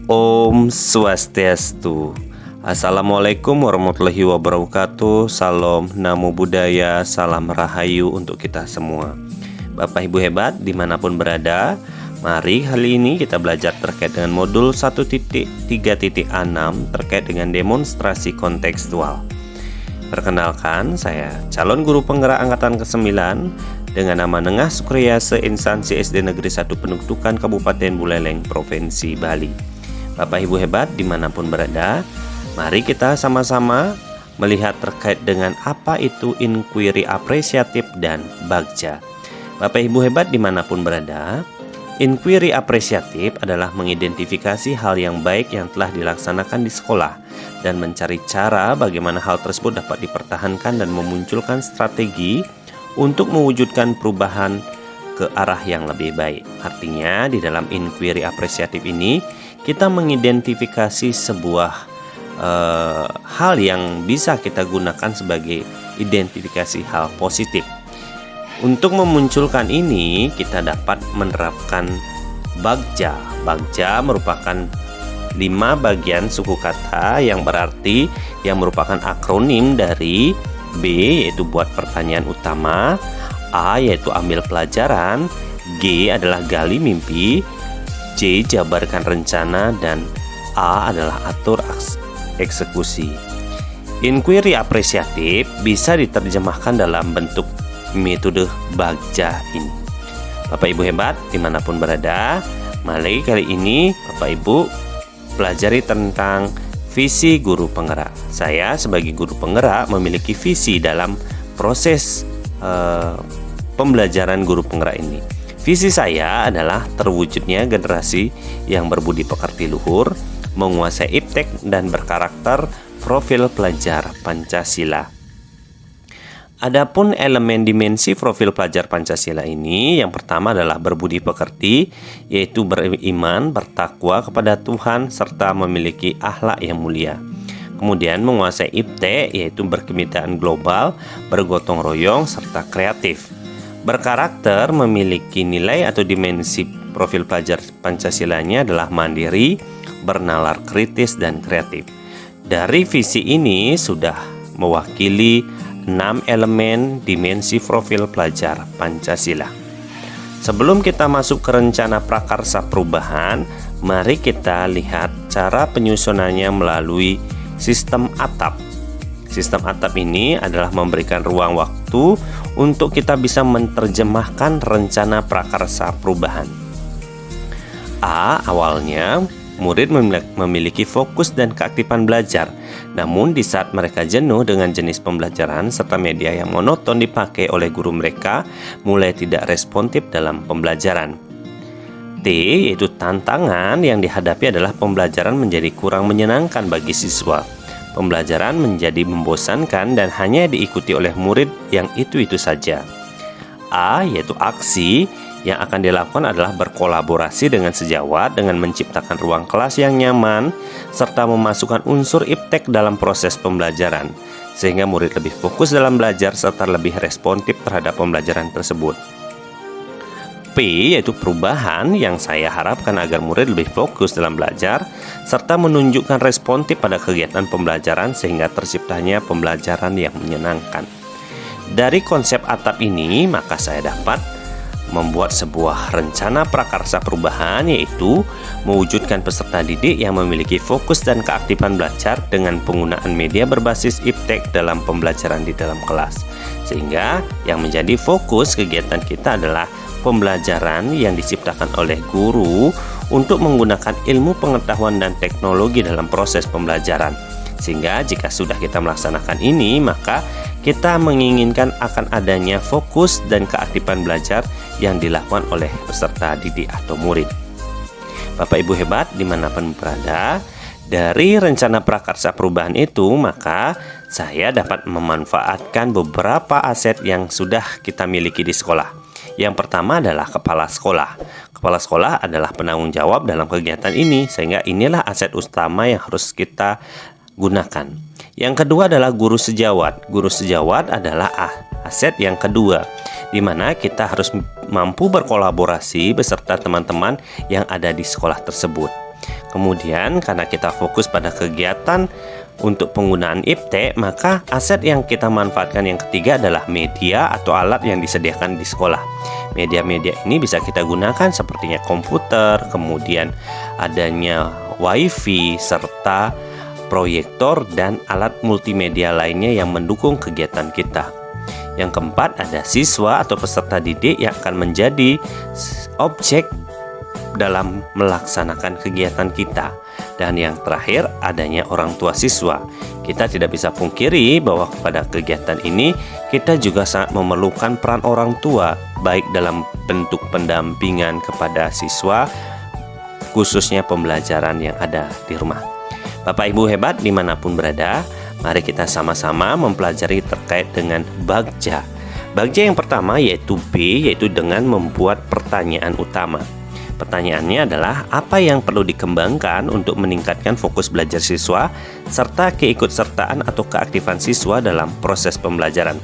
Om Swastiastu. Assalamualaikum warahmatullahi wabarakatuh. Salam Namo Buddhaya, salam rahayu untuk kita semua. Bapak Ibu hebat dimanapun berada, mari kali ini kita belajar terkait dengan modul 1.3.6 terkait dengan demonstrasi kontekstual. Perkenalkan, saya calon guru penggerak angkatan ke-9 dengan nama Nengah Sukriyase, instansi SD Negeri 1 Pendudukan Kabupaten Buleleng, Provinsi Bali. Bapak Ibu hebat dimanapun berada, mari kita sama-sama melihat terkait dengan apa itu inquiry apresiatif dan bagja. Bapak Ibu hebat dimanapun berada, inquiry apresiatif adalah mengidentifikasi hal yang baik yang telah dilaksanakan di sekolah dan mencari cara bagaimana hal tersebut dapat dipertahankan dan memunculkan strategi untuk mewujudkan perubahan ke arah yang lebih baik. Artinya di dalam inquiry apresiatif ini kita mengidentifikasi sebuah hal yang bisa kita gunakan sebagai identifikasi hal positif. Untuk memunculkan ini kita dapat menerapkan bagja. Bagja merupakan 5 bagian suku kata yang berarti yang merupakan akronim dari B yaitu buat pertanyaan utama, A yaitu ambil pelajaran, G adalah gali mimpi, J jabarkan rencana, dan A adalah atur eksekusi. Inquiry apresiatif bisa diterjemahkan dalam bentuk metode bagja ini. Bapak Ibu hebat dimanapun berada, mari kali ini Bapak Ibu pelajari tentang visi guru penggerak. Saya sebagai guru penggerak memiliki visi dalam proses pembelajaran guru penggerak ini. Visi saya adalah terwujudnya generasi yang berbudi pekerti luhur, menguasai iptek dan berkarakter profil pelajar Pancasila. Adapun elemen dimensi profil pelajar Pancasila ini, yang pertama adalah berbudi pekerti, yaitu beriman, bertakwa kepada Tuhan, serta memiliki akhlak yang mulia. Kemudian menguasai iptek, yaitu berkemitraan global, bergotong royong, serta kreatif. Berkarakter memiliki nilai atau dimensi profil pelajar Pancasilanya adalah mandiri, bernalar kritis, dan kreatif. Dari visi ini sudah mewakili 6 elemen dimensi profil pelajar Pancasila. Sebelum kita masuk ke rencana prakarsa perubahan, mari kita lihat cara penyusunannya melalui sistem atap. Sistem atap ini adalah memberikan ruang waktu untuk kita bisa menerjemahkan rencana prakarsa perubahan. A. Awalnya, murid memiliki fokus dan keaktifan belajar. Namun di saat mereka jenuh dengan jenis pembelajaran serta media yang monoton dipakai oleh guru mereka, mulai tidak responsif dalam pembelajaran. T. Yaitu tantangan yang dihadapi adalah pembelajaran menjadi kurang menyenangkan bagi siswa. Pembelajaran menjadi membosankan dan hanya diikuti oleh murid yang itu-itu saja. A. Yaitu aksi yang akan dilakukan adalah berkolaborasi dengan sejawat dengan menciptakan ruang kelas yang nyaman serta memasukkan unsur iptek dalam proses pembelajaran sehingga murid lebih fokus dalam belajar serta lebih responsif terhadap pembelajaran tersebut. P. Yaitu perubahan yang saya harapkan agar murid lebih fokus dalam belajar serta menunjukkan responsif pada kegiatan pembelajaran sehingga terciptanya pembelajaran yang menyenangkan. Dari konsep atap ini maka saya dapat membuat sebuah rencana prakarsa perubahan, yaitu mewujudkan peserta didik yang memiliki fokus dan keaktifan belajar dengan penggunaan media berbasis iptek dalam pembelajaran di dalam kelas. Sehingga yang menjadi fokus kegiatan kita adalah pembelajaran yang diciptakan oleh guru untuk menggunakan ilmu pengetahuan dan teknologi dalam proses pembelajaran. Sehingga jika sudah kita melaksanakan ini, maka kita menginginkan akan adanya fokus dan keaktifan belajar yang dilakukan oleh peserta didik atau murid. Bapak Ibu hebat dimanapun berada, dari rencana prakarsa perubahan itu maka saya dapat memanfaatkan beberapa aset yang sudah kita miliki di sekolah. Yang pertama adalah kepala sekolah. Kepala sekolah adalah penanggung jawab dalam kegiatan ini, sehingga inilah aset utama yang harus kita gunakan. Yang kedua adalah guru sejawat. Guru sejawat adalah aset yang kedua, di mana kita harus mampu berkolaborasi beserta teman-teman yang ada di sekolah tersebut. Kemudian karena kita fokus pada kegiatan untuk penggunaan IPTE, maka aset yang kita manfaatkan yang ketiga adalah media atau alat yang disediakan di sekolah. Media-media ini bisa kita gunakan sepertinya komputer, kemudian adanya WiFi, serta proyektor dan alat multimedia lainnya yang mendukung kegiatan kita. Yang keempat, ada siswa atau peserta didik yang akan menjadi objek dalam melaksanakan kegiatan kita. Dan yang terakhir, adanya orang tua siswa. Kita tidak bisa pungkiri bahwa pada kegiatan ini kita juga sangat memerlukan peran orang tua, baik dalam bentuk pendampingan kepada siswa, khususnya pembelajaran yang ada di rumah. Bapak Ibu hebat dimanapun berada, mari kita sama-sama mempelajari terkait dengan bagja. Bagja yang pertama yaitu B, yaitu dengan membuat pertanyaan utama. Pertanyaannya adalah apa yang perlu dikembangkan untuk meningkatkan fokus belajar siswa serta keikutsertaan atau keaktifan siswa dalam proses pembelajaran.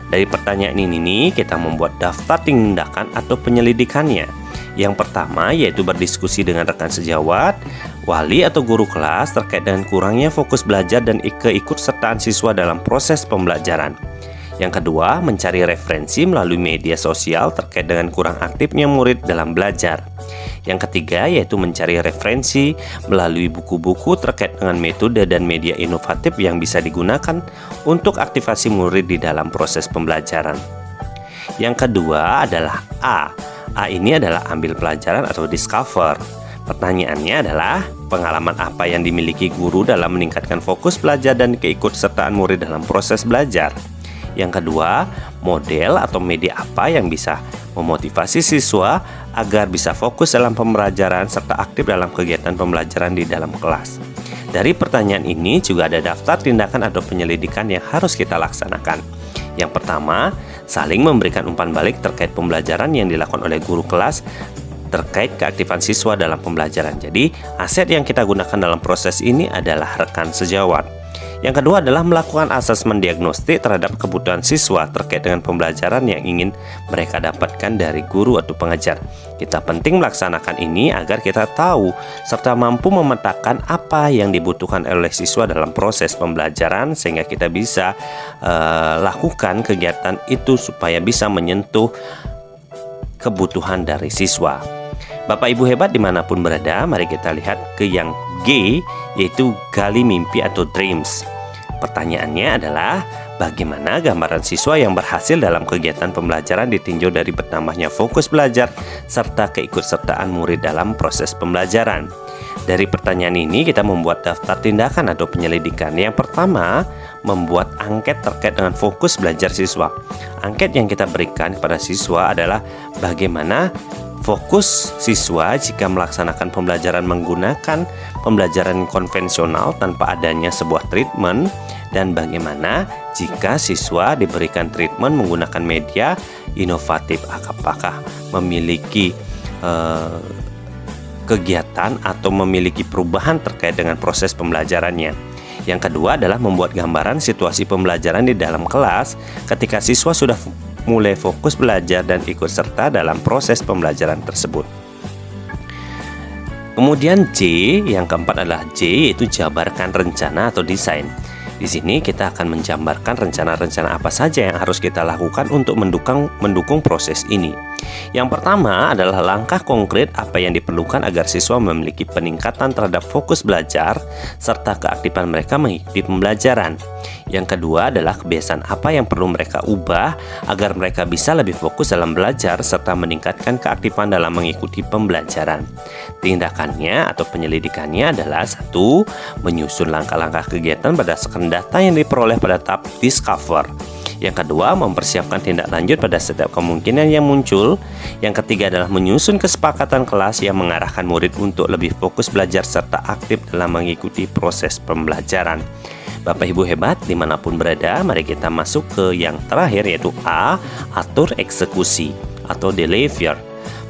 Dari pertanyaan ini kita membuat daftar tindakan atau penyelidikannya. Yang pertama yaitu berdiskusi dengan rekan sejawat, wali atau guru kelas terkait dengan kurangnya fokus belajar dan keikutsertaan siswa dalam proses pembelajaran. Yang kedua, mencari referensi melalui media sosial terkait dengan kurang aktifnya murid dalam belajar. Yang ketiga, yaitu mencari referensi melalui buku-buku terkait dengan metode dan media inovatif yang bisa digunakan untuk aktivasi murid di dalam proses pembelajaran. Yang kedua adalah A. A ini adalah ambil pelajaran atau discover. Pertanyaannya adalah pengalaman apa yang dimiliki guru dalam meningkatkan fokus belajar dan keikutsertaan murid dalam proses belajar. Yang kedua, model atau media apa yang bisa memotivasi siswa agar bisa fokus dalam pembelajaran serta aktif dalam kegiatan pembelajaran di dalam kelas. Dari pertanyaan ini juga ada daftar tindakan atau penyelidikan yang harus kita laksanakan. Yang pertama, saling memberikan umpan balik terkait pembelajaran yang dilakukan oleh guru kelas terkait keaktifan siswa dalam pembelajaran. Jadi, aset yang kita gunakan dalam proses ini adalah rekan sejawat. Yang kedua adalah melakukan asesmen diagnostik terhadap kebutuhan siswa terkait dengan pembelajaran yang ingin mereka dapatkan dari guru atau pengajar. Kita penting melaksanakan ini agar kita tahu serta mampu memetakan apa yang dibutuhkan oleh siswa dalam proses pembelajaran sehingga kita bisa lakukan kegiatan itu supaya bisa menyentuh kebutuhan dari siswa. Bapak Ibu hebat dimanapun berada, mari kita lihat ke yang G, yaitu gali mimpi atau dreams. Pertanyaannya adalah bagaimana gambaran siswa yang berhasil dalam kegiatan pembelajaran ditinjau dari bertambahnya fokus belajar serta keikutsertaan murid dalam proses pembelajaran. Dari pertanyaan ini kita membuat daftar tindakan atau penyelidikan. Yang pertama, membuat angket terkait dengan fokus belajar siswa. Angket yang kita berikan kepada siswa adalah bagaimana fokus siswa jika melaksanakan pembelajaran menggunakan pembelajaran konvensional tanpa adanya sebuah treatment, dan bagaimana jika siswa diberikan treatment menggunakan media inovatif, apakah memiliki kegiatan atau memiliki perubahan terkait dengan proses pembelajarannya. Yang kedua adalah membuat gambaran situasi pembelajaran di dalam kelas ketika siswa sudah mulai fokus belajar dan ikut serta dalam proses pembelajaran tersebut. Kemudian J, yang keempat adalah J, yaitu jabarkan rencana atau desain. Di sini kita akan menjabarkan rencana-rencana apa saja yang harus kita lakukan untuk mendukung proses ini. Yang pertama adalah langkah konkret apa yang diperlukan agar siswa memiliki peningkatan terhadap fokus belajar serta keaktifan mereka mengikuti pembelajaran. Yang kedua adalah kebiasaan apa yang perlu mereka ubah agar mereka bisa lebih fokus dalam belajar serta meningkatkan keaktifan dalam mengikuti pembelajaran. Tindakannya atau penyelidikannya adalah 1. Menyusun langkah-langkah kegiatan berdasarkan data yang diperoleh pada tahap discover. Yang kedua, mempersiapkan tindak lanjut pada setiap kemungkinan yang muncul. Yang ketiga adalah menyusun kesepakatan kelas yang mengarahkan murid untuk lebih fokus belajar serta aktif dalam mengikuti proses pembelajaran. Bapak Ibu hebat dimanapun berada, mari kita masuk ke yang terakhir yaitu A, atur eksekusi atau deliver.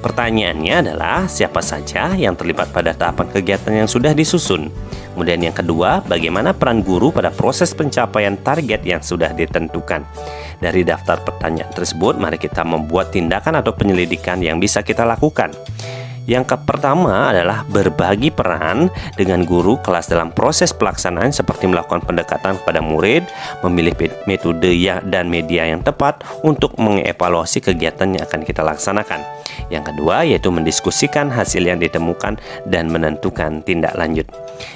Pertanyaannya adalah siapa saja yang terlibat pada tahapan kegiatan yang sudah disusun. Kemudian yang kedua, bagaimana peran guru pada proses pencapaian target yang sudah ditentukan. Dari daftar pertanyaan tersebut, mari kita membuat tindakan atau penyelidikan yang bisa kita lakukan. Yang pertama adalah berbagi peran dengan guru kelas dalam proses pelaksanaan seperti melakukan pendekatan kepada murid, memilih metode dan media yang tepat untuk mengevaluasi kegiatan yang akan kita laksanakan. Yang kedua yaitu mendiskusikan hasil yang ditemukan dan menentukan tindak lanjut.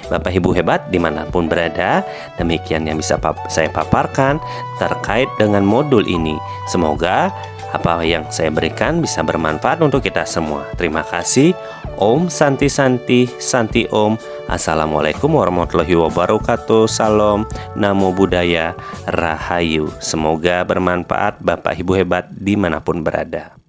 Bapak Ibu hebat dimanapun berada, demikian yang bisa saya paparkan terkait dengan modul ini. Semoga apa yang saya berikan bisa bermanfaat untuk kita semua. Terima kasih. Om Santi Santi Santi Om. Assalamualaikum warahmatullahi wabarakatuh. Salam, Namo Buddhaya, Rahayu. Semoga bermanfaat Bapak Ibu hebat dimanapun berada.